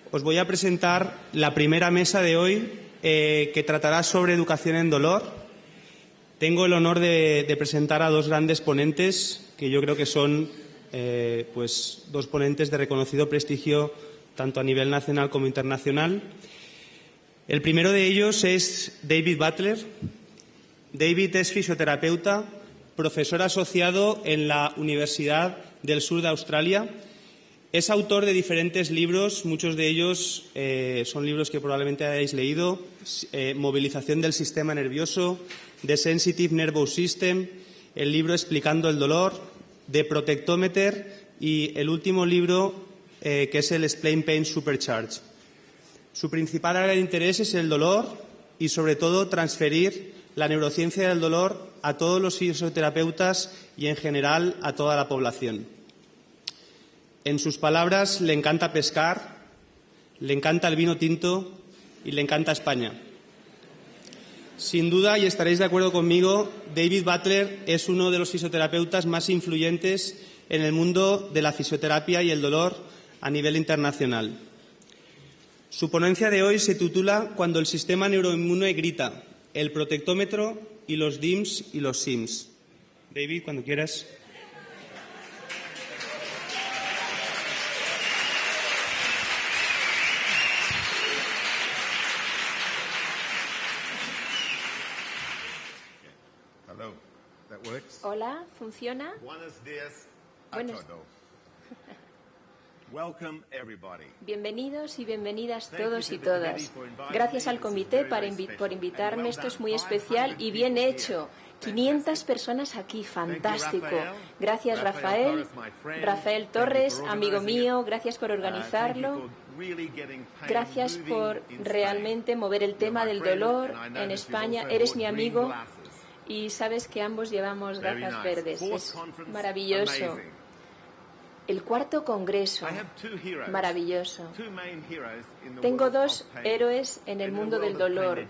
Os voy a presentar la primera mesa de hoy que tratará sobre educación en dolor. Tengo el honor de presentar a dos grandes ponentes que yo creo que son dos ponentes de reconocido prestigio tanto a nivel nacional como internacional. El primero de ellos es David Butler. David es fisioterapeuta, profesor asociado en la Universidad del Sur de Australia. Es autor de diferentes libros, muchos de ellos son libros que probablemente hayáis leído: Movilización del sistema nervioso, The Sensitive Nervous System, el libro Explicando el dolor, The Protectometer y el último libro que es el Explain Pain Supercharged. Su principal área de interés es el dolor y, sobre todo, transferir la neurociencia del dolor a todos los fisioterapeutas y, en general, a toda la población. En sus palabras, le encanta pescar, le encanta el vino tinto y le encanta España. Sin duda, y estaréis de acuerdo conmigo, David Butler es uno de los fisioterapeutas más influyentes en el mundo de la fisioterapia y el dolor a nivel internacional. Su ponencia de hoy se titula Cuando el sistema neuroinmune grita, el protectómetro y los DIMS y los SIMS. David, cuando quieras. Hola, ¿funciona? Buenos días a Buenos. todos. Welcome everybody. Bienvenidos y bienvenidas todos y todas. Gracias al comité por invitarme. Esto es muy especial y bien hecho. 500 personas aquí, fantástico. Gracias, Rafael. Rafael Torres, amigo mío, gracias por organizarlo. Gracias por realmente mover el tema del dolor en España. Eres mi amigo y sabes que ambos llevamos gafas verdes. Es maravilloso. El cuarto congreso, maravilloso. Tengo dos héroes en el mundo del dolor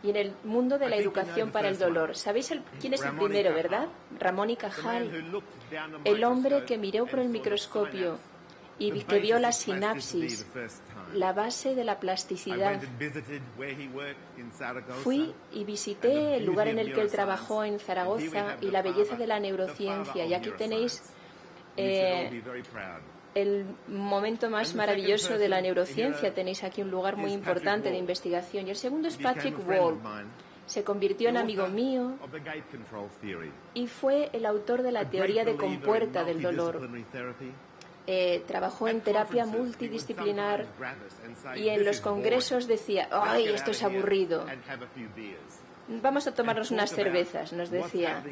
y en el mundo de la educación para el dolor. ¿Sabéis quién es el primero, verdad? Ramón y Cajal, el hombre que miró por el microscopio y que vio la sinapsis, la base de la plasticidad. Fui y visité el lugar en el que él trabajó en Zaragoza y la belleza de la neurociencia. Y aquí tenéis el momento más maravilloso de la neurociencia. Tenéis aquí un lugar muy importante de investigación. Y el segundo es Patrick Wall. Se convirtió en amigo mío y fue el autor de la teoría de compuerta del dolor. Trabajó en terapia multidisciplinar y en los congresos decía: ¡ay, esto es aburrido! Vamos a tomarnos unas cervezas, nos decía,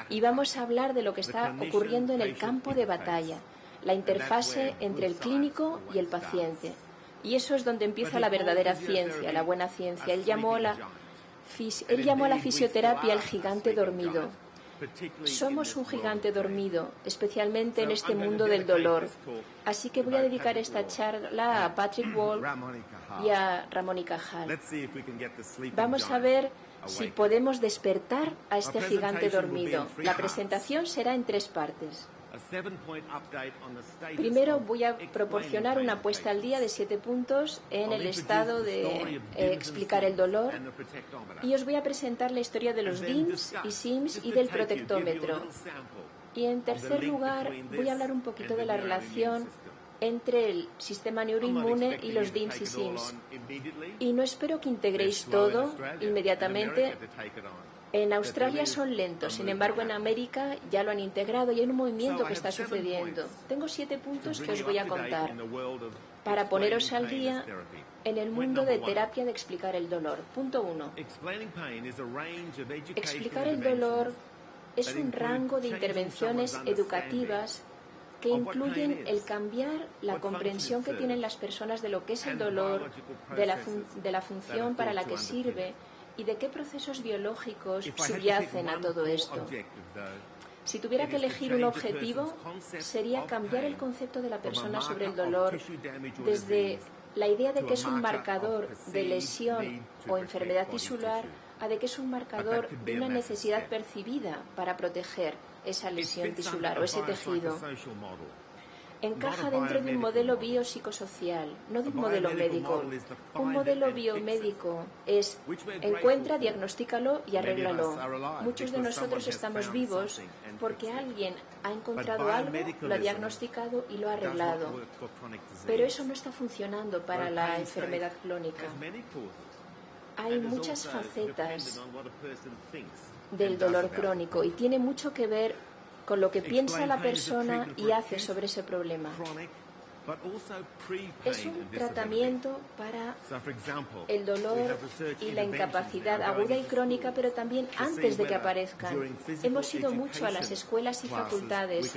y vamos a hablar de lo que está ocurriendo en el campo de batalla, la interfase entre el clínico y el paciente. Y eso es donde empieza la verdadera ciencia, la buena ciencia. Él llamó a la fisioterapia el gigante dormido. Somos un gigante dormido, especialmente en este mundo del dolor. Así que voy a dedicar esta charla a Patrick Wall y a Ramón y Cajal. Vamos a ver si podemos despertar a este gigante dormido. La presentación será en 3 partes. Primero voy a proporcionar una puesta al día de 7 puntos en el estado de explicar el dolor y os voy a presentar la historia de los DIMS y SIMS y del protectómetro. Y en tercer lugar voy a hablar un poquito de la relación entre el sistema neuroinmune y los DIMS y SIMS. Y no espero que integréis todo inmediatamente. En Australia son lentos, sin embargo en América ya lo han integrado y hay un movimiento que está sucediendo. Tengo 7 puntos que os voy a contar para poneros al día en el mundo de terapia de explicar el dolor. Punto 1. Explicar el dolor es un rango de intervenciones educativas que incluyen el cambiar la comprensión que tienen las personas de lo que es el dolor, de la función para la que sirve y de qué procesos biológicos subyacen a todo esto. Si tuviera que elegir un objetivo, sería cambiar el concepto de la persona sobre el dolor desde la idea de que es un marcador de lesión o enfermedad tisular a de que es un marcador de una necesidad percibida para proteger esa lesión tisular o ese tejido. encaja dentro de un modelo biopsicosocial, no de un modelo médico. Un modelo biomédico es encuentra, diagnostícalo y arréglalo. Muchos de nosotros estamos vivos porque alguien ha encontrado algo, lo ha diagnosticado y lo ha arreglado. Pero eso no está funcionando para la enfermedad crónica. Hay muchas facetas del dolor crónico y tiene mucho que ver con lo que piensa la persona y hace sobre ese problema. Es un tratamiento para el dolor y la incapacidad aguda y crónica, pero también antes de que aparezcan. Hemos ido mucho a las escuelas y facultades,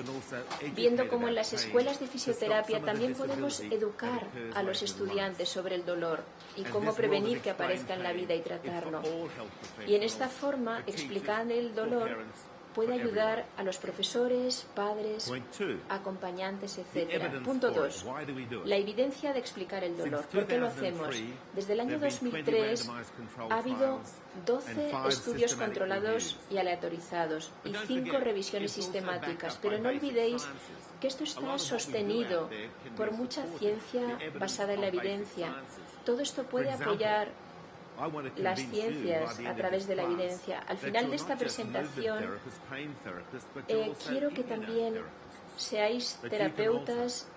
viendo cómo en las escuelas de fisioterapia también podemos educar a los estudiantes sobre el dolor y cómo prevenir que aparezca en la vida y tratarlo. Y en esta forma, explicar el dolor puede ayudar a los profesores, padres, acompañantes, etc. Punto 2. La evidencia de explicar el dolor. ¿Por qué lo hacemos? Desde el año 2003 ha habido 12 estudios controlados y aleatorizados y 5 revisiones sistemáticas. Pero no olvidéis que esto está sostenido por mucha ciencia basada en la evidencia. Todo esto puede apoyar las ciencias a través de la evidencia. Al final de esta presentación, quiero que también seáis terapeutas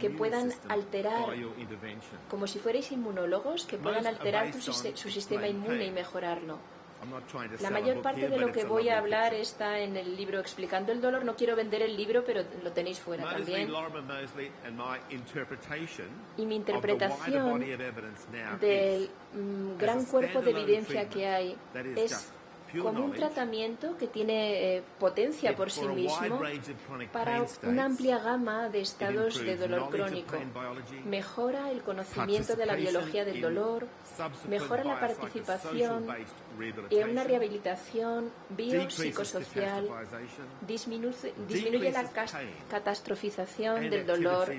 que puedan alterar, como si fuerais inmunólogos, que puedan alterar su sistema inmune y mejorarlo. La mayor parte de lo que voy a hablar está en el libro Explicando el dolor. No quiero vender el libro, pero lo tenéis fuera también. Y mi interpretación del gran cuerpo de evidencia que hay es como un tratamiento que tiene potencia por sí mismo para una amplia gama de estados de dolor crónico. Mejora el conocimiento de la biología del dolor, mejora la participación en una rehabilitación biopsicosocial, disminuye la catastrofización del dolor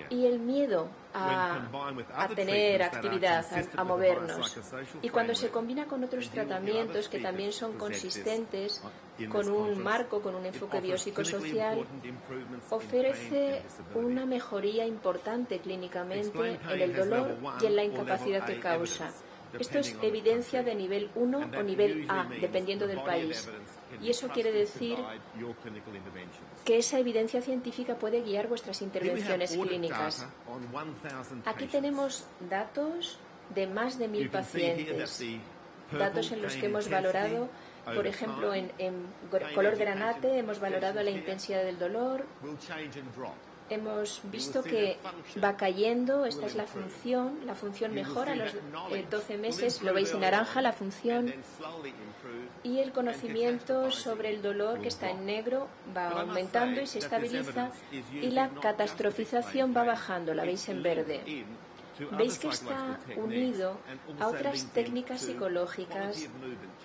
y el miedo a tener actividad, a movernos. Y cuando se combina con otros tratamientos que también son consistentes, con un marco, con un enfoque biopsicosocial, ofrece una mejoría importante clínicamente en el dolor y en la incapacidad que causa. Esto es evidencia de nivel 1 o nivel A, dependiendo del país. Y eso quiere decir que esa evidencia científica puede guiar vuestras intervenciones clínicas. Aquí tenemos datos de más de 1000 pacientes, datos en los que hemos valorado, por ejemplo, en color granate hemos valorado la intensidad del dolor. Hemos visto que va cayendo, esta es la función mejora a los 12 meses, lo veis en naranja, la función, y el conocimiento sobre el dolor, que está en negro, va aumentando y se estabiliza, y la catastrofización va bajando, la veis en verde. Veis que está unido a otras técnicas psicológicas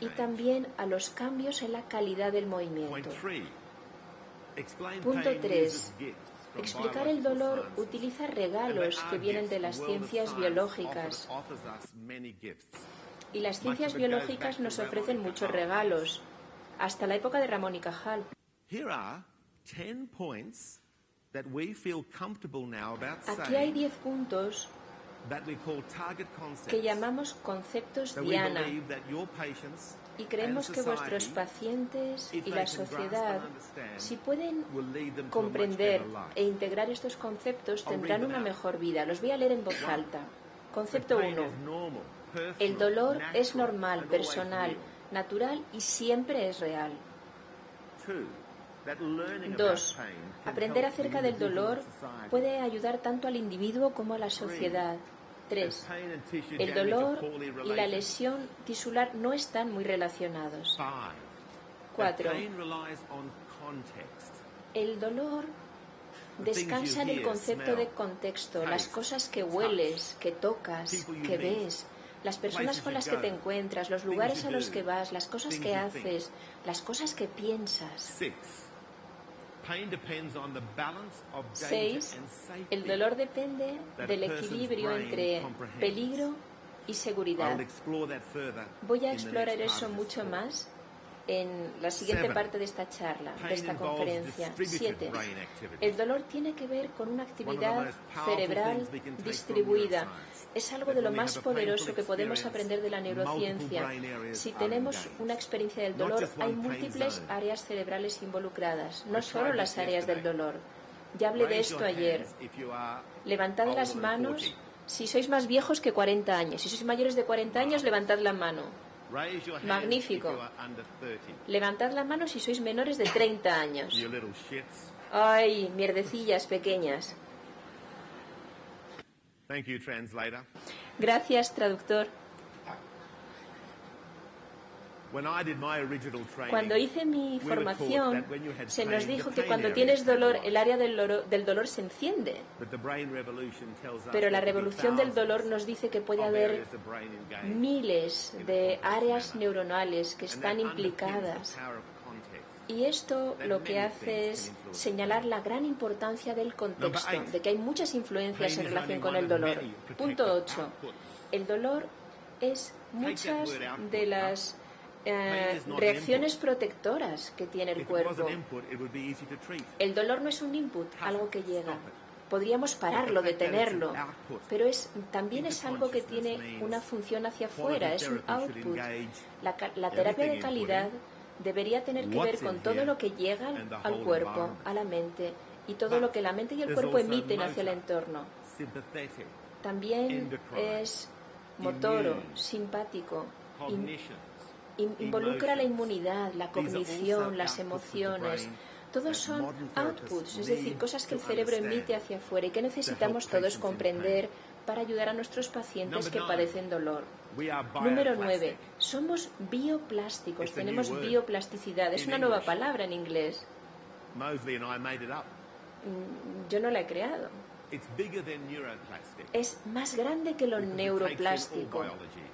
y también a los cambios en la calidad del movimiento. Punto 3. Explicar el dolor utiliza regalos que vienen de las ciencias biológicas. Y las ciencias biológicas nos ofrecen muchos regalos, hasta la época de Ramón y Cajal. Aquí hay 10 puntos que llamamos conceptos Diana, y creemos que vuestros pacientes y la sociedad, si pueden comprender e integrar estos conceptos, tendrán una mejor vida. Los voy a leer en voz alta. Concepto 1. El dolor es normal, personal, natural y siempre es real. 2. Aprender acerca del dolor puede ayudar tanto al individuo como a la sociedad. 3. El dolor y la lesión tisular no están muy relacionados. 4. El dolor descansa en el concepto de contexto, las cosas que hueles, que tocas, que ves, las personas con las que te encuentras, los lugares a los que vas, las cosas que haces, las cosas que piensas. 6. El dolor depende del equilibrio entre peligro y seguridad. Voy a explorar eso mucho más en la siguiente parte de esta charla, de esta conferencia. 7. El dolor tiene que ver con una actividad cerebral distribuida. Es algo de lo más poderoso que podemos aprender de la neurociencia. Si tenemos una experiencia del dolor, hay múltiples áreas cerebrales involucradas, no solo las áreas del dolor. Ya hablé de esto ayer. Levantad las manos si sois más viejos que 40 años. Si sois mayores de 40 años, levantad la mano. Magnífico. Levantad la mano si sois menores de 30 años. Ay, mierdecillas pequeñas. Gracias, traductor. Cuando hice mi formación, se nos dijo que cuando tienes dolor, el área del dolor se enciende. Pero la revolución del dolor nos dice que puede haber miles de áreas neuronales que están implicadas. Y esto lo que hace es señalar la gran importancia del contexto, de que hay muchas influencias en relación con el dolor. Punto 8. El dolor es muchas de las reacciones protectoras que tiene el cuerpo. El dolor no es un input, algo que llega. Podríamos pararlo, detenerlo, pero también es algo que tiene una función hacia afuera, es un output. La terapia de calidad debería tener que ver con todo lo que llega al cuerpo, a la mente, y todo lo que la mente y el cuerpo emiten hacia el entorno. También es motoro, simpático, involucra la inmunidad, la cognición, las emociones. Todos son outputs, es decir, cosas que el cerebro emite hacia afuera y que necesitamos todos comprender para ayudar a nuestros pacientes que padecen dolor. Número 9. Somos bioplásticos, tenemos bioplasticidad. Es una nueva palabra en inglés. Yo no la he creado. Es más grande que lo neuroplástico.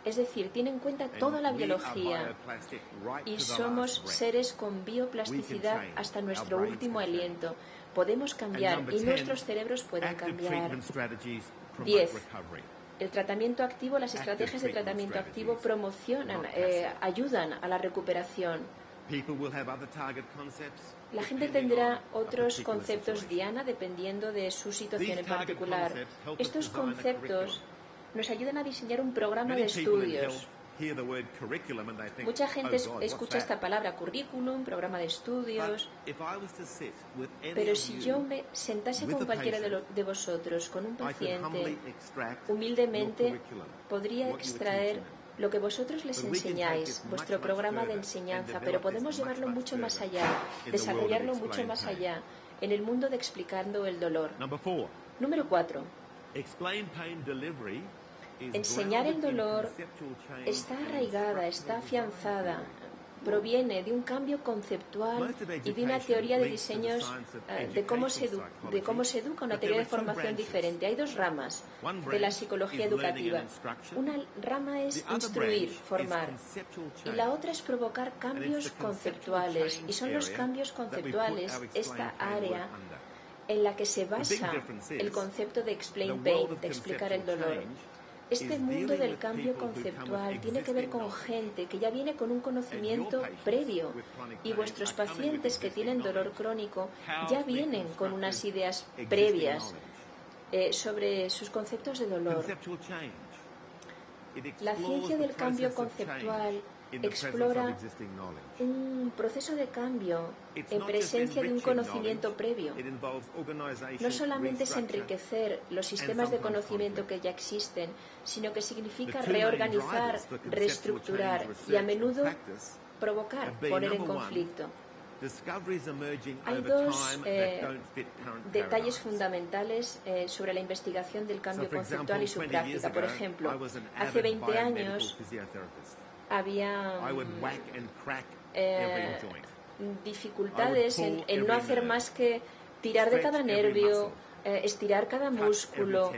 Es decir, tiene en cuenta toda la biología. Y somos seres con bioplasticidad hasta nuestro último aliento. Podemos cambiar y nuestros cerebros pueden cambiar. 10. El tratamiento activo, las estrategias de tratamiento activo ayudan a la recuperación. La gente tendrá otros conceptos diana dependiendo de su situación en particular. Estos conceptos nos ayudan a diseñar un programa de estudios. Mucha gente escucha esta palabra currículum, programa de estudios, pero si yo me sentase con cualquiera de vosotros, con un paciente, humildemente podría extraer lo que vosotros les enseñáis, vuestro programa de enseñanza, pero podemos llevarlo mucho más allá, desarrollarlo mucho más allá, en el mundo de explicando el dolor. Número 4. Enseñar el dolor está arraigada, está afianzada, proviene de un cambio conceptual y de una teoría de diseños de cómo se educa, una teoría de formación diferente. Hay dos ramas de la psicología educativa. Una rama es instruir, formar, y la otra es provocar cambios conceptuales. Y son los cambios conceptuales, esta área en la que se basa el concepto de explain pain, de explicar el dolor. Este mundo del cambio conceptual tiene que ver con gente que ya viene con un conocimiento previo, y vuestros pacientes que tienen dolor crónico ya vienen con unas ideas previas sobre sus conceptos de dolor. La ciencia del cambio conceptual explora un proceso de cambio en presencia de un conocimiento previo. No solamente es enriquecer los sistemas de conocimiento que ya existen, sino que significa reorganizar, reestructurar y a menudo provocar, poner en conflicto. Hay dos detalles fundamentales sobre la investigación del cambio conceptual y su práctica. Por ejemplo, hace 20 años había dificultades en no hacer más que tirar de cada nervio, estirar cada músculo,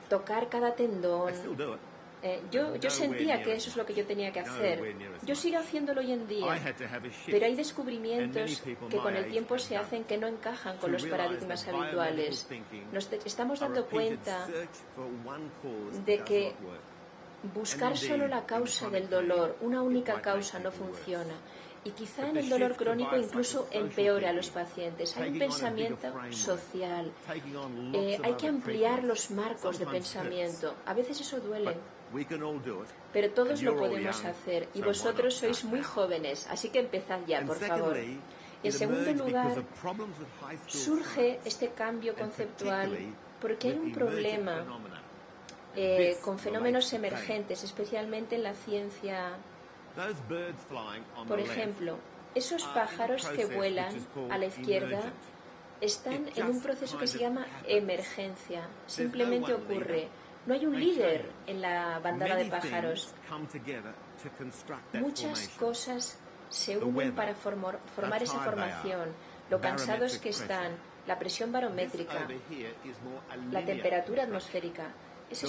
tocar cada tendón. Yo sentía que eso es lo que yo tenía que hacer. Yo sigo haciéndolo hoy en día, pero hay descubrimientos que con el tiempo se hacen que no encajan con los paradigmas habituales. Nos estamos dando cuenta de que buscar solo la causa del dolor, una única causa, no funciona. Y quizá en el dolor crónico incluso empeora a los pacientes. Hay un pensamiento social. Hay que ampliar los marcos de pensamiento. A veces eso duele. Pero todos lo podemos hacer. Y vosotros sois muy jóvenes, así que empezad ya, por favor. En segundo lugar, surge este cambio conceptual porque hay un problema con fenómenos emergentes, especialmente en la ciencia. Por ejemplo, esos pájaros que vuelan a la izquierda están en un proceso que se llama emergencia. Simplemente ocurre. No hay un líder en la bandada de pájaros. Muchas cosas se unen para formar esa formación. Lo cansados que están, la presión barométrica, la temperatura atmosférica. Esa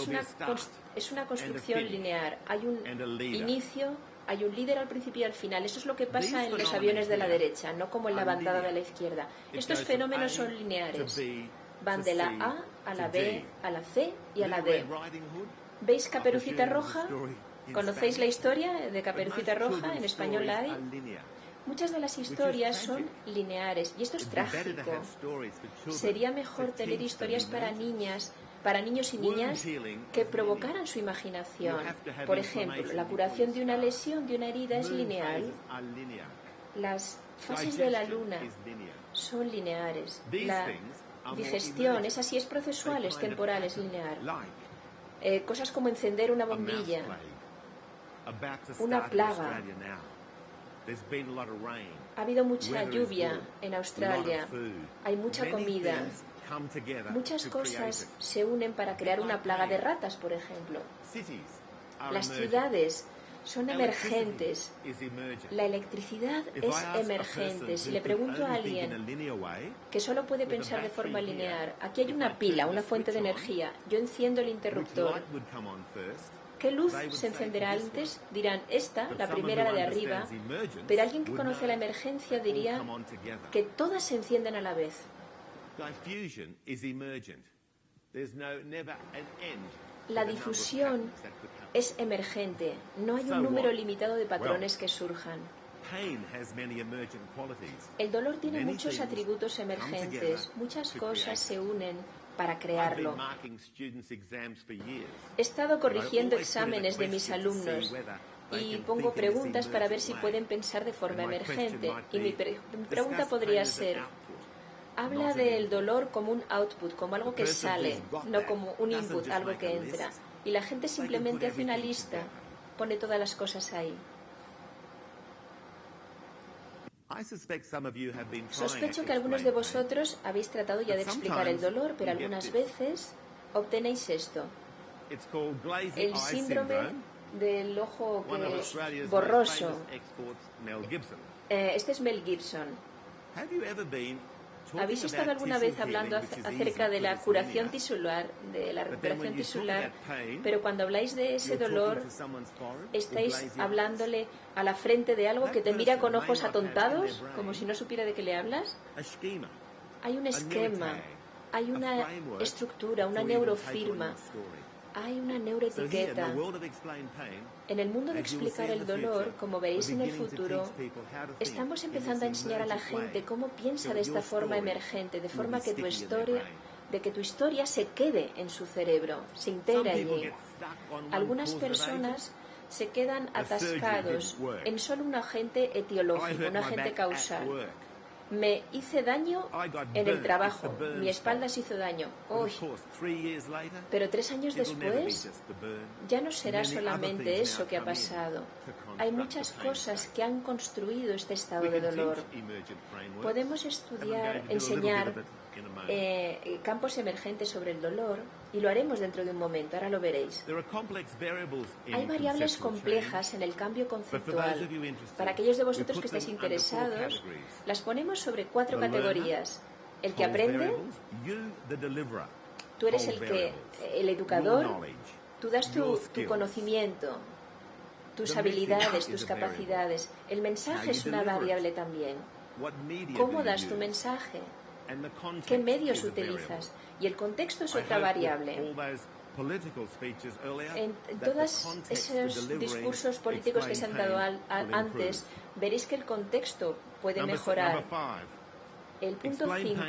es una construcción lineal. Hay un inicio, hay un líder al principio y al final. Eso es lo que pasa en los aviones de la derecha, no como en la bandada de la izquierda. Estos fenómenos son lineares. Van de la A la B, a la C y a la D. ¿Veis Caperucita Roja? ¿Conocéis la historia de Caperucita Roja? En español la hay. Muchas de las historias son lineares y esto es trágico. Sería mejor tener historias para niños y niñas que provocaran su imaginación. Por ejemplo, la curación de una lesión, de una herida es lineal. Las fases de la luna son lineares. La digestión es así, es procesual, es temporal, es lineal. Cosas como encender una bombilla, una plaga. Ha habido mucha lluvia en Australia, hay mucha comida. Muchas cosas se unen para crear una plaga de ratas, por ejemplo. Las ciudades son emergentes. La electricidad es emergente. Si le pregunto a alguien que solo puede pensar de forma lineal, aquí hay una pila, una fuente de energía, yo enciendo el interruptor, ¿qué luz se encenderá antes? Dirán, esta, la primera, la de arriba, pero alguien que conoce la emergencia diría que todas se encienden a la vez. La difusión es emergente. No hay un número limitado de patrones que surjan. El dolor tiene muchos atributos emergentes. Muchas cosas se unen para crearlo. He estado corrigiendo exámenes de mis alumnos y pongo preguntas para ver si pueden pensar de forma emergente. Y mi pregunta podría ser: habla del dolor como un output, como algo que sale, no como un input, algo que entra. Y la gente simplemente hace una lista, pone todas las cosas ahí. Sospecho que algunos de vosotros habéis tratado ya de explicar el dolor, pero algunas veces obtenéis esto. El síndrome del ojo borroso. Este es Mel Gibson. ¿Habéis estado alguna vez hablando acerca de la curación tisular, de la recuperación tisular, pero cuando habláis de ese dolor, estáis hablándole a la frente de algo que te mira con ojos atontados, como si no supiera de qué le hablas? Hay un esquema, hay una estructura, una neurofirma, hay una neuroetiqueta. En el mundo de explicar el dolor, como veréis en el futuro, estamos empezando a enseñar a la gente cómo piensa de esta forma emergente, de forma que tu historia se quede en su cerebro, se integre allí. Algunas personas se quedan atascados en solo un agente etiológico, un agente causal. Me hice daño en el trabajo, mi espalda se hizo daño. Uy. Pero 3 años después ya no será solamente eso que ha pasado. Hay muchas cosas que han construido este estado de dolor. Podemos enseñar campos emergentes sobre el dolor y lo haremos dentro de un momento, ahora lo veréis. Hay variables complejas en el cambio conceptual. Para aquellos de vosotros que estáis interesados, las ponemos sobre 4 categorías. El que aprende, tú eres el educador, tú das tu conocimiento, tus habilidades, tus capacidades. El mensaje es una variable también. ¿Cómo das tu mensaje? ¿Qué medios utilizas? Y el contexto es otra variable. En todos esos discursos políticos que se han dado antes, veréis que el contexto puede mejorar. El punto 5.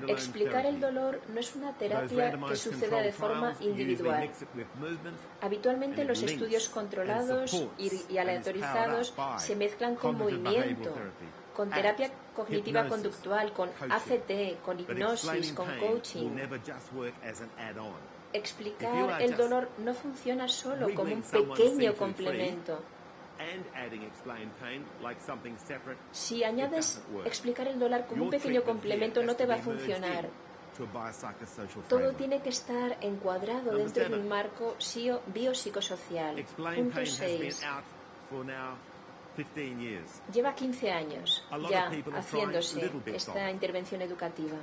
Explicar el dolor no es una terapia que suceda de forma individual. Habitualmente los estudios controlados y aleatorizados se mezclan con movimiento, con terapia cognitiva conductual, con ACT, con hipnosis, con coaching. Explicar el dolor no funciona solo como un pequeño complemento. Si añades explicar el dolor como un pequeño complemento, no te va a funcionar. Todo tiene que estar encuadrado dentro de un marco biopsicosocial. Punto 6. Lleva 15 años ya haciéndose esta intervención educativa.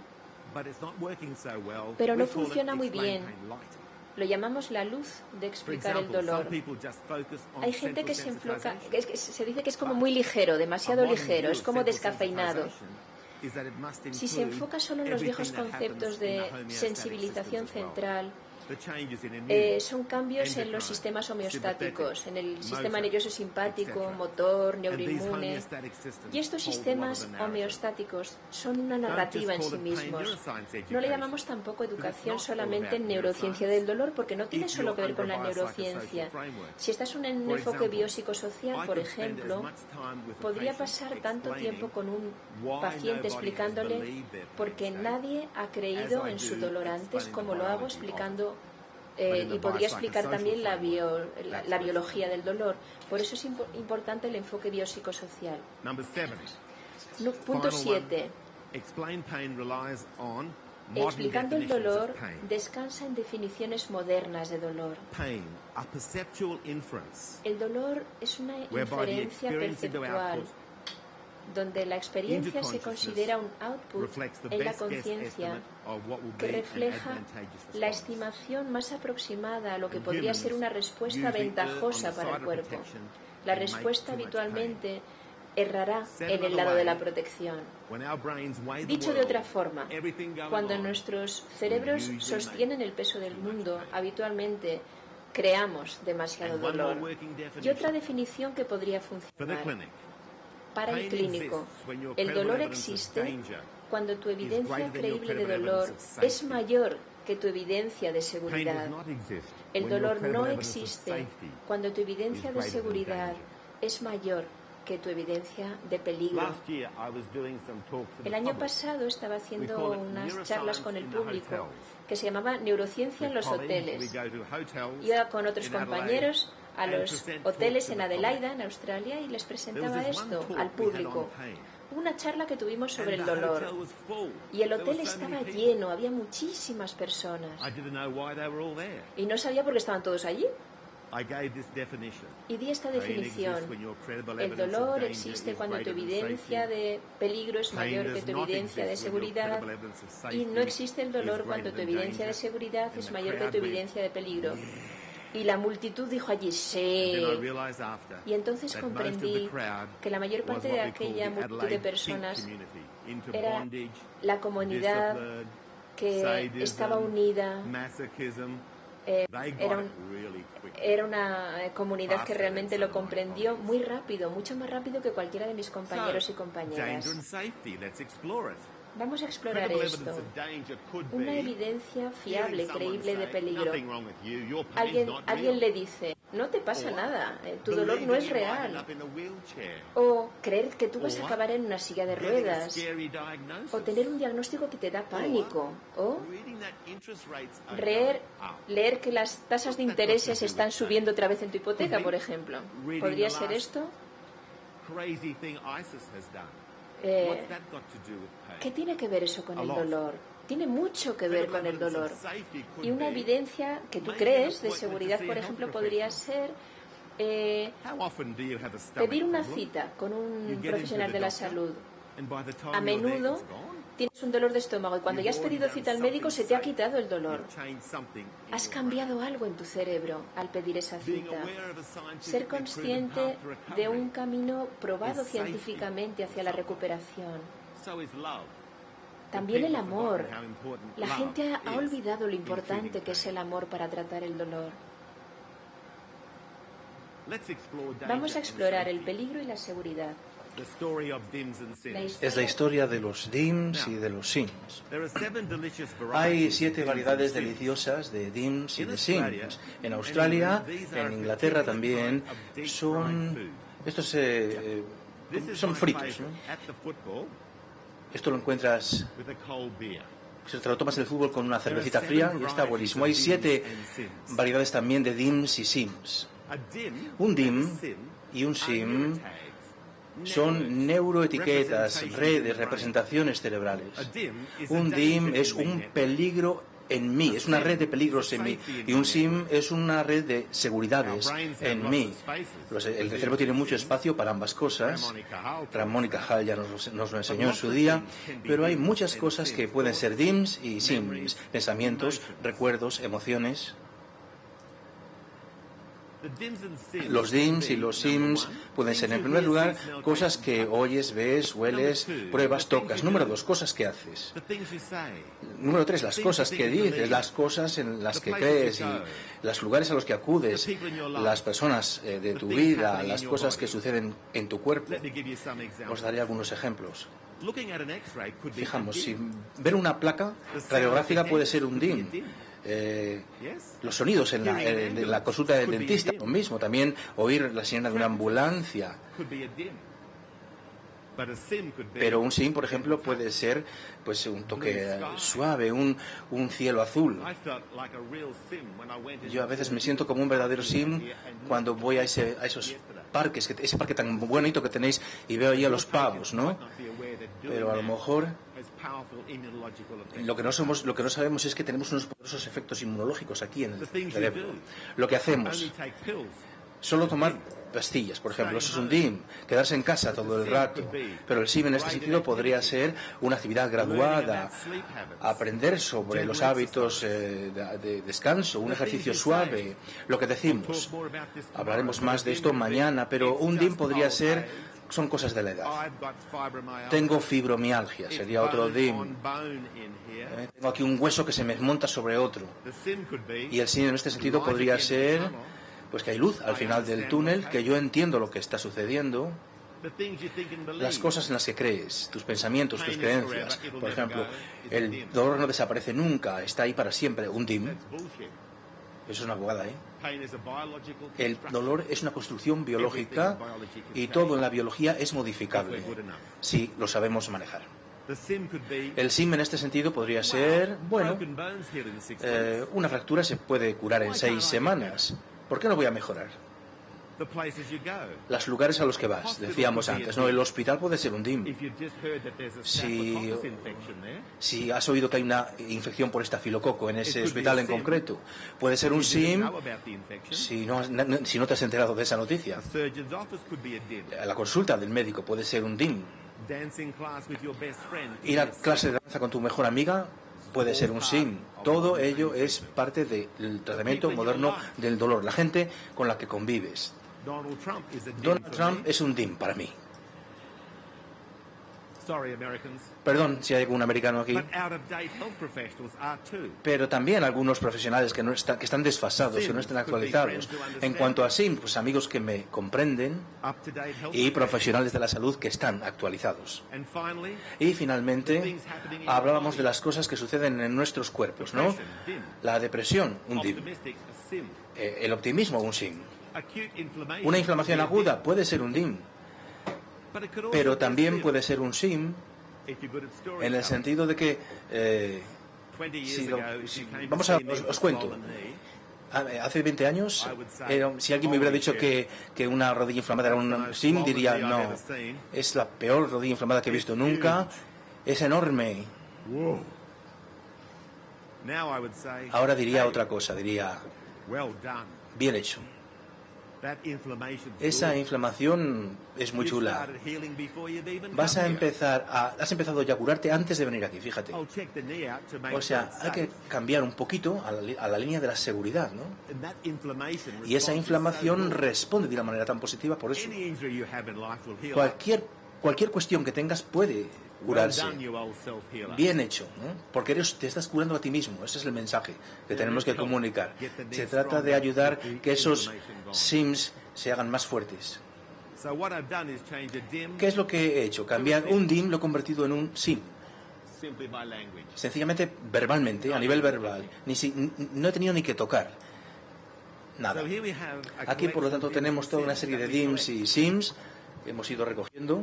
Pero no funciona muy bien. Lo llamamos la luz de explicar el dolor. Hay gente que se enfoca, se dice que es como muy ligero, demasiado ligero, es como descafeinado. Si se enfoca solo en los viejos conceptos de sensibilización central, son cambios en los sistemas homeostáticos, en el sistema nervioso simpático, motor, neuroinmune. Y estos sistemas homeostáticos son una narrativa en sí mismos. No le llamamos tampoco educación solamente en neurociencia del dolor, porque no tiene solo que ver con la neurociencia. Si estás en un enfoque biopsicosocial, por ejemplo, podría pasar tanto tiempo con un paciente explicándole porque nadie ha creído en su dolor antes como lo hago explicando y podría explicar también la biología del dolor. Por eso es importante el enfoque biopsicosocial. Punto 7. Explicando el dolor descansa en definiciones modernas de dolor. El dolor es una inferencia perceptual, donde la experiencia se considera un output en la conciencia que refleja la estimación más aproximada a lo que podría ser una respuesta ventajosa para el cuerpo. La respuesta habitualmente errará en el lado de la protección. Dicho de otra forma, cuando nuestros cerebros sostienen el peso del mundo, habitualmente creamos demasiado dolor. Y otra definición que podría funcionar. Para el clínico, el dolor existe cuando tu evidencia creíble de dolor es mayor que tu evidencia de seguridad. El dolor no existe cuando tu evidencia de seguridad es mayor que tu evidencia de peligro. El año pasado estaba haciendo unas charlas con el público que se llamaba Neurociencia en los hoteles. Iba con otros compañeros a los hoteles en Adelaida, en Australia, y les presentaba esto al público. Una charla que tuvimos sobre el dolor. Y el hotel estaba lleno, había muchísimas personas. Y no sabía por qué estaban todos allí. Y di esta definición. El dolor existe cuando tu evidencia de peligro es mayor que tu evidencia de seguridad, y no existe el dolor cuando tu evidencia de seguridad es mayor que tu evidencia de peligro. Y la multitud dijo allí, sí. Y entonces comprendí que la mayor parte de aquella multitud de personas era la comunidad que estaba unida. Era una comunidad que realmente lo comprendió muy rápido, mucho más rápido que cualquiera de mis compañeros y compañeras. Vamos a explorar esto. Una evidencia fiable, creíble de peligro. Alguien le dice, no te pasa nada, tu dolor no es real. O creer que tú vas a acabar en una silla de ruedas. O tener un diagnóstico que te da pánico. O leer que las tasas de intereses están subiendo otra vez en tu hipoteca, por ejemplo. ¿Podría ser esto? ¿Qué tiene que ver eso con el dolor? Tiene mucho que ver con el dolor. Y una evidencia que tú crees de seguridad, por ejemplo, podría ser pedir una cita con un profesional de la salud. A menudo tienes un dolor de estómago y cuando ya has pedido cita al médico se te ha quitado el dolor. Has cambiado algo en tu cerebro al pedir esa cita. Ser consciente de un camino probado científicamente hacia la recuperación. También el amor. La gente ha olvidado lo importante que es el amor para tratar el dolor. Vamos a explorar el peligro y la seguridad. Es la historia de los DIMS y de los SIMS. Hay 7 variedades deliciosas de DIMS y de SIMS. En Australia, en Inglaterra también, estos son fritos, ¿no? Esto lo encuentras, si te lo tomas en el fútbol con una cervecita fría y está buenísimo. Hay 7 variedades también de DIMS y SIMS. Un DIM y un SIM son neuroetiquetas, redes, representaciones cerebrales. Un DIM es un peligro en mí, es una red de peligros en mí. Y un SIM es una red de seguridades en mí. El cerebro tiene mucho espacio para ambas cosas. Mónica Hall ya nos lo enseñó en su día. Pero hay muchas cosas que pueden ser DIMs y SIMs. Pensamientos, recuerdos, emociones. Los DIMs y los SIMs pueden ser, en primer lugar, cosas que oyes, ves, hueles, pruebas, tocas. Número 2, cosas que haces. Número 3, las cosas que dices, las cosas en las que crees y los lugares a los que acudes, las personas de tu vida, las cosas que suceden en tu cuerpo. Os daré algunos ejemplos. Fijamos, si ver una placa radiográfica puede ser un DIM. Los sonidos en la consulta del dentista, lo mismo. También oír la sirena de una ambulancia. Pero un SIM, por ejemplo, puede ser pues un toque suave, un cielo azul. Yo a veces me siento como un verdadero SIM cuando voy a esos parques, ese parque tan bonito que tenéis, y veo ahí a los pavos, ¿no? Pero a lo mejor lo que no sabemos es que tenemos unos poderosos efectos inmunológicos aquí en el cerebro. Lo que hacemos, solo tomar pastillas, por ejemplo, eso es un DIM, quedarse en casa todo el rato. Pero el SIM en este sentido podría ser una actividad graduada, aprender sobre los hábitos de descanso, un ejercicio suave, lo que decimos. Hablaremos más de esto mañana, pero un DIM podría ser, son cosas de la edad. Tengo fibromialgia, sería otro DIM. Tengo aquí un hueso que se me monta sobre otro. Y el SIM en este sentido podría ser pues que hay luz al final del túnel, que yo entiendo lo que está sucediendo. Las cosas en las que crees, tus pensamientos, tus creencias. Por ejemplo, el dolor no desaparece nunca, está ahí para siempre. Un DIM. Eso es una bobada, ¿eh? El dolor es una construcción biológica y todo en la biología es modificable si lo sabemos manejar. El SIM en este sentido podría ser, bueno, una fractura se puede curar en 6 semanas. ¿Por qué no voy a mejorar? Los lugares a los que vas, decíamos antes, ¿no? El hospital puede ser un DIM. Si has oído que hay una infección por estafilococo en ese hospital en concreto, puede ser un SIM si no te has enterado de esa noticia. La consulta del médico puede ser un DIM. Ir a clase de danza con tu mejor amiga puede ser un SIM. Todo ello es parte del tratamiento moderno del dolor. La gente con la que convives. Donald Trump es un DIM para mí. Perdón si hay algún americano aquí. Pero también algunos profesionales que están desfasados, que no están actualizados. En cuanto a SIM, pues amigos que me comprenden y profesionales de la salud que están actualizados. Y finalmente, hablábamos de las cosas que suceden en nuestros cuerpos, ¿no? La depresión, un DIM. El optimismo, un SIM. Una inflamación aguda puede ser un DIM. Pero también puede ser un SIM en el sentido de que os cuento. Hace 20 años, si alguien me hubiera dicho que una rodilla inflamada era un SIM, diría no, es la peor rodilla inflamada que he visto nunca, es enorme. Ahora diría otra cosa, diría bien hecho. Esa inflamación es muy chula. Has empezado ya a curarte antes de venir aquí, fíjate. O sea, hay que cambiar un poquito a la línea de la seguridad, ¿no? Y esa inflamación responde de una manera tan positiva por eso. Cualquier cualquier cuestión que tengas puede curarse. Bien hecho, ¿no? Porque te estás curando a ti mismo. Ese es el mensaje que tenemos que comunicar. Se trata de ayudar que esos SIMs se hagan más fuertes. ¿Qué es lo que he hecho? Cambiar un DIM, lo he convertido en un SIM. Sencillamente verbalmente, a nivel verbal. No he tenido ni que tocar nada. Aquí, por lo tanto, tenemos toda una serie de DIMs y SIMs que hemos ido recogiendo.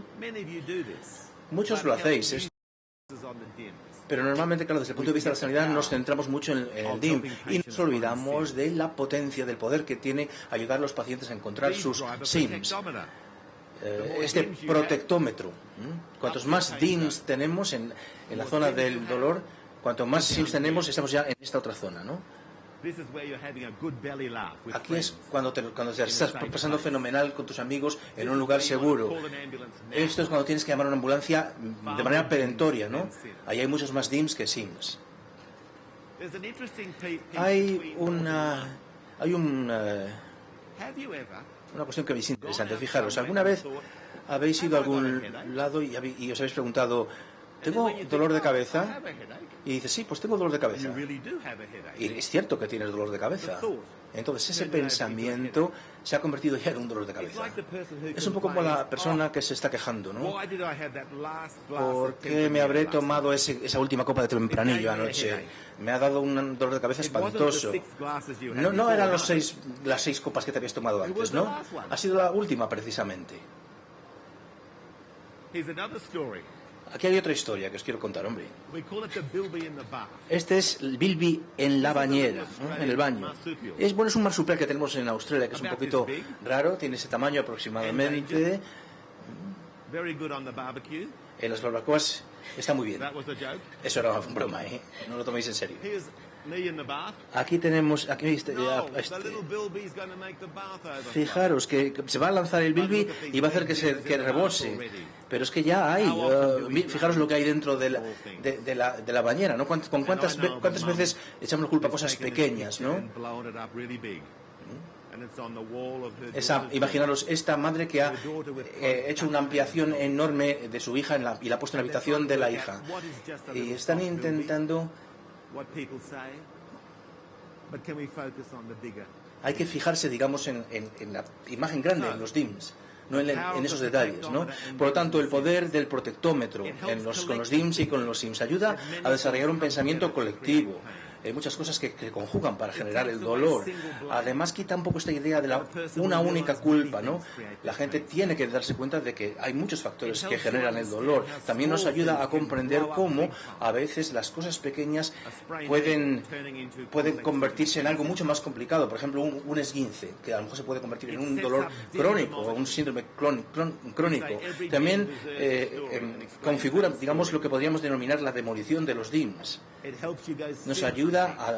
Muchos lo hacéis, pero normalmente, claro, desde el punto de vista de la sanidad nos centramos mucho en el DIM y nos olvidamos de la potencia, del poder que tiene ayudar a los pacientes a encontrar sus SIMs. Este protectómetro. Cuantos más DIMs tenemos en la zona del dolor, cuanto más SIMs tenemos, estamos ya en esta otra zona, ¿no? Aquí es cuando te estás pasando fenomenal con tus amigos en un lugar seguro. Esto es cuando tienes que llamar a una ambulancia de manera perentoria, ¿no? Ahí hay muchos más DIMs que SIMs. Hay una cuestión que me es interesante. Fijaros, ¿alguna vez habéis ido a algún lado y os habéis preguntado, ¿tengo dolor de cabeza? Y dices, sí, pues tengo dolor de cabeza. Y es cierto que tienes dolor de cabeza. Entonces ese pensamiento se ha convertido ya en un dolor de cabeza. Es un poco como la persona que se está quejando, ¿no? ¿Por qué me habré tomado esa última copa de tempranillo anoche? Me ha dado un dolor de cabeza espantoso. No eran las 6 copas que te habías tomado antes, ¿no? Ha sido la última, precisamente. Aquí hay otra historia que os quiero contar, hombre. Este es el bilby en la bañera, ¿no? En el baño. Es un marsupial que tenemos en Australia, que es un poquito raro, tiene ese tamaño aproximadamente. En las barbacoas está muy bien. Eso era una broma, ¿eh? No lo toméis en serio. Aquí tenemos, fijaros que se va a lanzar el bilby y va a hacer que rebose, pero es que ya hay, fijaros lo que hay dentro de la bañera, ¿no? ¿Cuántas veces echamos la culpa a cosas pequeñas, ¿no? Imaginaros esta madre que ha hecho una ampliación enorme de su hija y la ha puesto en la habitación de la hija, y están intentando. Hay que fijarse, digamos, en la imagen grande, en los DIMs, no en esos detalles, ¿no? Por lo tanto, el poder del protectómetro con los DIMs y con los SIMs ayuda a desarrollar un pensamiento colectivo. Hay muchas cosas que conjugan para generar el dolor. Además, quita un poco esta idea de una única culpa, ¿no? La gente tiene que darse cuenta de que hay muchos factores que generan el dolor. También nos ayuda a comprender cómo a veces las cosas pequeñas pueden convertirse en algo mucho más complicado. Por ejemplo, un esguince, que a lo mejor se puede convertir en un dolor crónico o un síndrome crónico. También configura, digamos, lo que podríamos denominar la demolición de los DIMs. Nos ayuda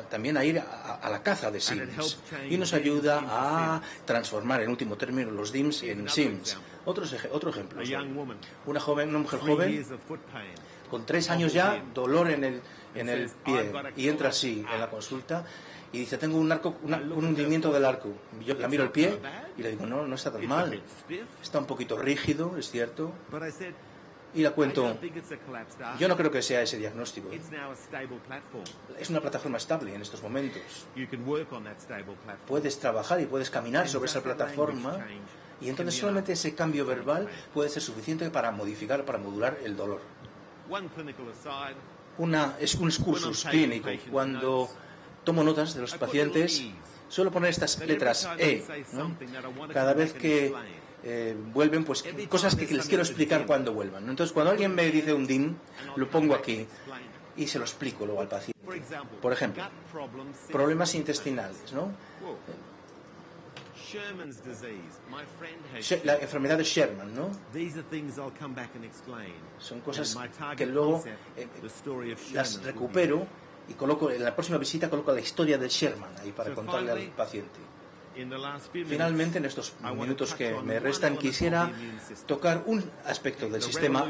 también a ir a la caza de SIMs y nos ayuda a transformar en último término los DIMs en SIMs. Otro ejemplo, una mujer joven con 3 años ya, dolor en el pie, y entra así en la consulta y dice, tengo un hundimiento del arco. Yo la miro el pie y le digo, no está tan mal, está un poquito rígido, es cierto. Y la cuento, yo no creo que sea ese diagnóstico. Es una plataforma estable en estos momentos. Puedes trabajar y puedes caminar sobre esa plataforma, y entonces solamente ese cambio verbal puede ser suficiente para modular el dolor. Es un excursus clínico. Cuando tomo notas de los pacientes, suelo poner estas letras E, ¿no? Cada vez que vuelven, pues cosas que les quiero explicar cuando vuelvan, ¿no? Entonces, cuando alguien me dice un DIM, lo pongo aquí y se lo explico luego al paciente. Por ejemplo, problemas intestinales, ¿no? La enfermedad de Sherman, ¿no? Son cosas que luego las recupero y en la próxima visita coloco la historia de Sherman ahí para contarle al paciente. Finalmente, en estos minutos que me restan, quisiera tocar un aspecto del sistema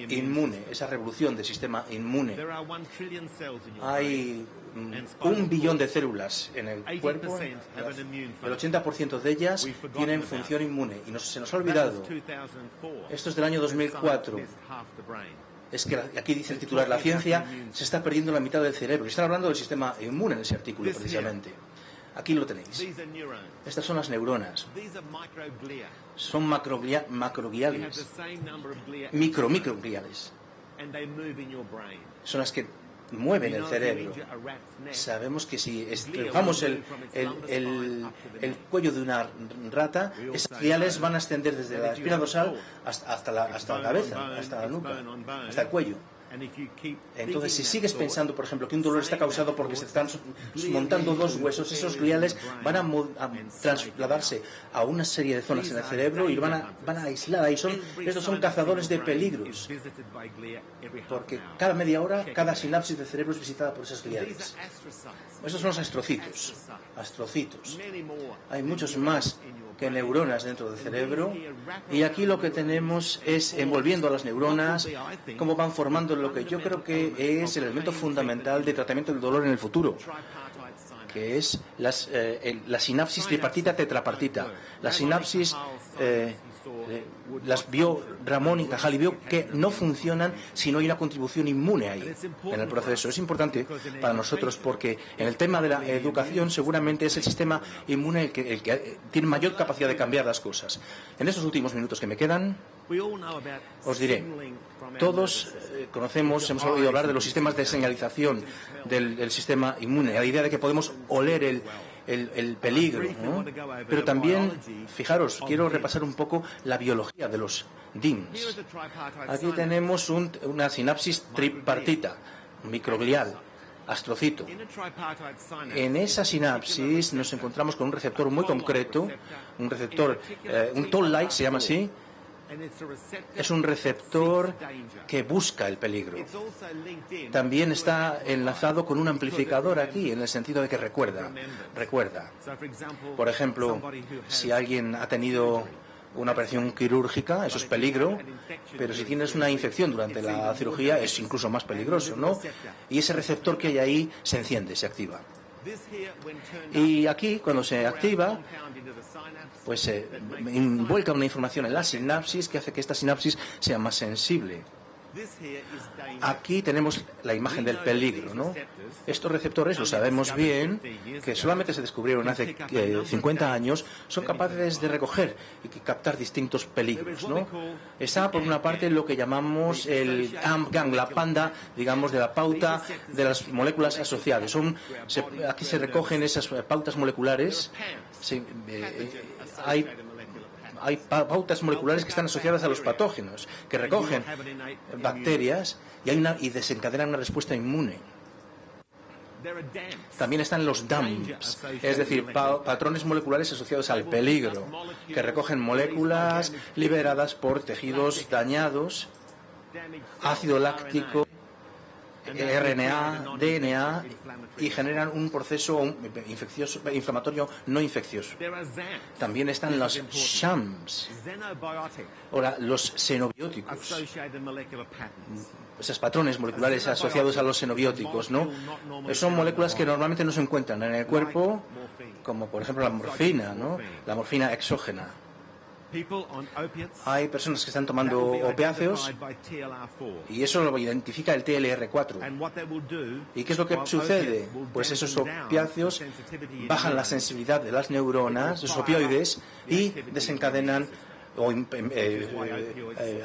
inmune, esa revolución del sistema inmune. Hay 1 billón de células en el cuerpo, el 80% de ellas tienen función inmune, y se nos ha olvidado. Esto es del año 2004. Es que aquí dice el titular, la ciencia se está perdiendo la mitad del cerebro. Y están hablando del sistema inmune en ese artículo, precisamente. Aquí lo tenéis. Estas son las neuronas. Son macrogliales. Microgliales. Son las que mueven el cerebro. Sabemos que si estrujamos el cuello de una rata, esas gliales van a extender desde la espina dorsal hasta la cabeza, hasta la nuca, hasta el cuello. Entonces, si sigues pensando, por ejemplo, que un dolor está causado porque se están montando 2 huesos, esos gliales van a trasladarse a una serie de zonas en el cerebro y van a aislar. Estos son cazadores de peligros, porque cada media hora, cada sinapsis del cerebro es visitada por esas gliales. Estos son los astrocitos. Hay muchos más que neuronas dentro del cerebro, y aquí lo que tenemos es, envolviendo a las neuronas, cómo van formando lo que yo creo que es el elemento fundamental de tratamiento del dolor en el futuro, que es la sinapsis tripartita tetrapartita. La sinapsis las vio Ramón y Cajal y vio que no funcionan si no hay una contribución inmune ahí en el proceso. Es importante para nosotros porque en el tema de la educación seguramente es el sistema inmune el que tiene mayor capacidad de cambiar las cosas. En estos últimos minutos que me quedan, os diré, todos conocemos, hemos oído hablar de los sistemas de señalización del sistema inmune, la idea de que podemos oler el peligro, ¿no? Pero también, fijaros, quiero repasar un poco la biología de los DIMS. Aquí tenemos una sinapsis tripartita, microglial, astrocito. En esa sinapsis nos encontramos con un receptor muy concreto, un receptor, un toll-like se llama así. Es un receptor que busca el peligro. También está enlazado con un amplificador aquí, en el sentido de que recuerda. Por ejemplo, si alguien ha tenido una operación quirúrgica, eso es peligro, pero si tienes una infección durante la cirugía es incluso más peligroso, ¿no? Y ese receptor que hay ahí se enciende, se activa. Y aquí, cuando se activa, pues se envuelca una información en la sinapsis que hace que esta sinapsis sea más sensible. Aquí tenemos la imagen del peligro, ¿no? Estos receptores, lo sabemos bien, que solamente se descubrieron hace 50 años, son capaces de recoger y captar distintos peligros, ¿no? Está, por una parte, lo que llamamos el AMP-gang, la panda, digamos, de la pauta de las moléculas asociadas. Aquí se recogen esas pautas moleculares. Hay pautas moleculares que están asociadas a los patógenos, que recogen bacterias y desencadenan una respuesta inmune. También están los DAMPs, es decir, patrones moleculares asociados al peligro, que recogen moléculas liberadas por tejidos dañados, ácido láctico, RNA, DNA, y generan un proceso inflamatorio no infeccioso. También están los SHAMs, ahora los xenobióticos, esos patrones moleculares asociados a los xenobióticos, ¿no? Son moléculas que normalmente no se encuentran en el cuerpo, como por ejemplo la morfina, ¿no? La morfina exógena. Hay personas que están tomando opiáceos y eso lo identifica el TLR4. ¿Y qué es lo que sucede? Pues esos opiáceos bajan la sensibilidad de las neuronas, los opioides, y desencadenan o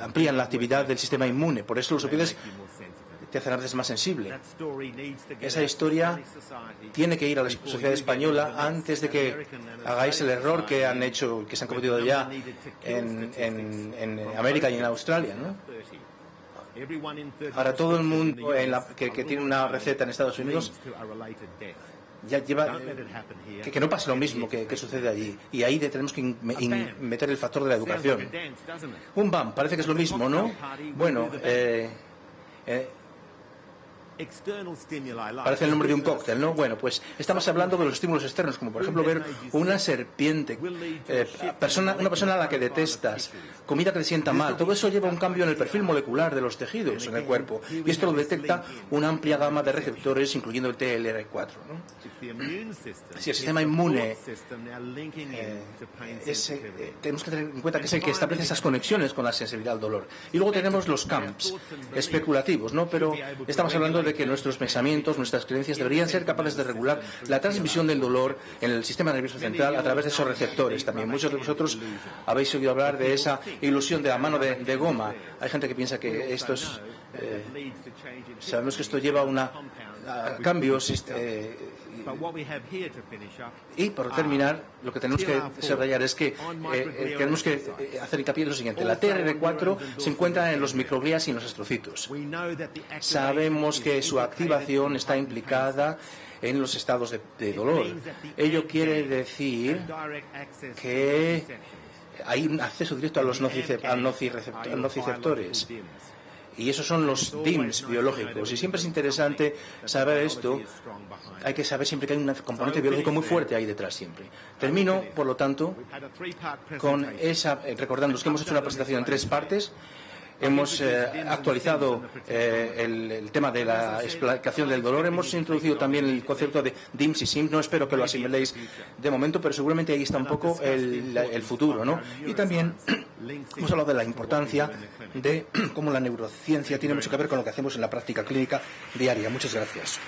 amplían la actividad del sistema inmune. Por eso los opioides te hacen a veces más sensible. Esa historia tiene que ir a la sociedad española antes de que hagáis el error que se han cometido ya en América y en Australia, ¿no? Ahora todo el mundo que tiene una receta en Estados Unidos ya lleva que no pase lo mismo que sucede allí, y ahí tenemos que meter el factor de la educación. Un BAM, parece que es lo mismo, ¿no? Bueno, Parece el nombre de un cóctel, ¿no? Bueno, pues estamos hablando de los estímulos externos, como por ejemplo ver una serpiente, una persona a la que detestas, comida que te sienta mal. Todo eso lleva un cambio en el perfil molecular de los tejidos en el cuerpo. Y esto lo detecta una amplia gama de receptores, incluyendo el TLR4, ¿no? Si el sistema inmune tenemos que tener en cuenta que es el que establece esas conexiones con la sensibilidad al dolor. Y luego tenemos los camps especulativos, ¿no? Pero estamos hablando de que nuestros pensamientos, nuestras creencias deberían ser capaces de regular la transmisión del dolor en el sistema nervioso central a través de esos receptores también. Muchos de vosotros habéis oído hablar de esa ilusión de la mano de goma. Hay gente que piensa que esto es... sabemos que esto lleva a cambios... y por terminar, lo que tenemos que subrayar es que tenemos que hacer hincapié en lo siguiente. La TLR4 se encuentra en los microglias y en los astrocitos. Sabemos que su activación está implicada en los estados de dolor. Ello quiere decir que hay un acceso directo a los nociceptores. Y esos son los DIMS biológicos. Y siempre es interesante saber esto. Hay que saber siempre que hay un componente biológico muy fuerte ahí detrás siempre. Termino, por lo tanto, con recordándoos que hemos hecho una presentación en 3 partes. Hemos actualizado el tema de la explicación del dolor. Hemos introducido también el concepto de DIMS y SIMS. No espero que lo asimiléis de momento, pero seguramente ahí está un poco el futuro, ¿no? Y también hemos hablado de la importancia de cómo la neurociencia tiene mucho que ver con lo que hacemos en la práctica clínica diaria. Muchas gracias.